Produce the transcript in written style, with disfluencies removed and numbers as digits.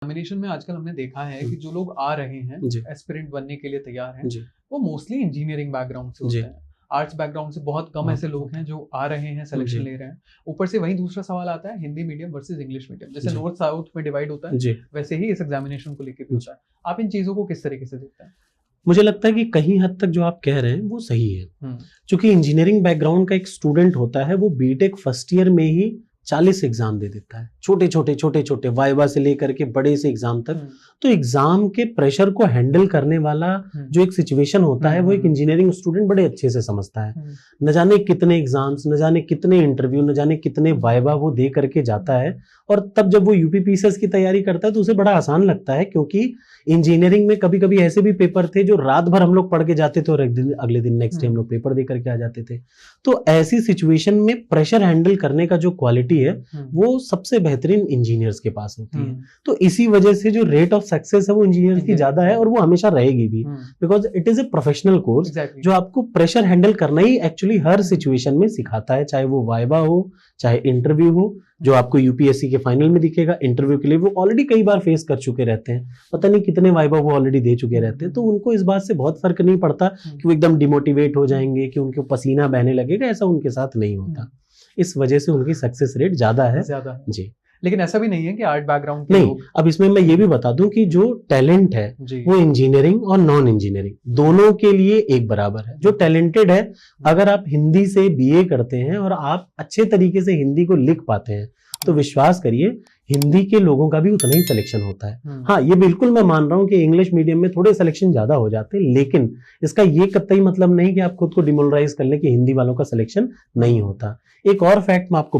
Examination में आजकल हमने देखा है कि जो लोग आ रहे हैं जी। एस्पिरेंट बनने के लिए तैयार हैं, जी। वो मोस्टली इंजीनियरिंग बैकग्राउंड से होते जी। हैं। आर्ट्स बैकग्राउंड से बहुत कम ऐसे लोग हैं जो आ रहे हैं, सिलेक्शन जी। ले रहे हैं। ऊपर से वही दूसरा सवाल आता है Hindi medium versus English medium. जैसे जी। नॉर्थ साउथ में डिवाइड होता है, जी। वैसे ही इस एग्जामिनेशन को लेकर भी होता है। आप इन चीजों को किस तरीके से देखते हैं? मुझे लगता है कि कहीं हद तक जो आप कह रहे हैं वो सही है, क्योंकि इंजीनियरिंग बैकग्राउंड का एक स्टूडेंट होता है वो बीटेक फर्स्ट ईयर में ही 40 एग्जाम दे देता है, छोटे छोटे वाइवा से लेकर के बड़े से एग्जाम तक। तो एग्जाम के प्रेशर को हैंडल करने वाला जो एक सिचुएशन होता है वो एक इंजीनियरिंग स्टूडेंट बड़े अच्छे से समझता है। न जाने कितने एग्जाम्स, न जाने कितने इंटरव्यू, न जाने कितने वाइवा वो दे करके जाता है, और तब जब वो यूपीपीसीएस की तैयारी करता है तो उसे बड़ा आसान लगता है, क्योंकि इंजीनियरिंग में कभी कभी ऐसे भी पेपर थे जो रात भर हम लोग पढ़ के जाते थे और अगले दिन नेक्स्ट डे हम लोग पेपर दे करके आ जाते थे। तो ऐसी सिचुएशन में प्रेशर हैंडल करने का जो क्वालिटी है वो सबसे बेहतरीन इंजीनियर्स के पास होती है। तो इसी वजह से जो रेट ऑफ सक्सेस है वो इंजीनियर्स की ज्यादा है, और वो हमेशा रहेगी भी, because it is a professional course जो आपको प्रेशर हैंडल करना ही एक्चुअली हर सिचुएशन में सिखाता है, चाहे वो वाइवा हो, चाहे इंटरव्यू हो, जो आपको यूपीएससी के फाइनल में दिखेगा। इंटरव्यू के लिए वो ऑलरेडी कई बार फेस कर चुके रहते हैं, पता नहीं कितने वाइवा वो ऑलरेडी दे चुके रहते हैं, तो उनको इस बात से बहुत फर्क नहीं पड़ता कि वो एकदम डिमोटिवेट हो जाएंगे, कि उनको पसीना बहने लगेगा, ऐसा उनके साथ नहीं होता। इस वजह से उनकी सक्सेस रेट ज्यादा है जी। लेकिन ऐसा भी नहीं है कि आर्ट बैकग्राउंड के नहीं लोग... अब इसमें मैं ये भी बता दूं कि जो टैलेंट है वो इंजीनियरिंग और नॉन इंजीनियरिंग दोनों के लिए एक बराबर है। जो टैलेंटेड है, अगर आप हिंदी से बीए करते हैं और आप अच्छे तरीके से हिंदी को लिख पाते हैं, तो विश्वास करिए हिंदी के लोगों का भी उतना ही सिलेक्शन होता है। हाँ, ये बिल्कुल मैं मान रहा हूं कि इंग्लिश मीडियम में थोड़े सिलेक्शन ज्यादा हो जाते हैं, लेकिन इसका ये कतई मतलब नहीं कि आप खुद को डिमोरलाइज कर लें कि हिंदी वालों का सिलेक्शन नहीं होता। एक और फैक्ट मैं आपको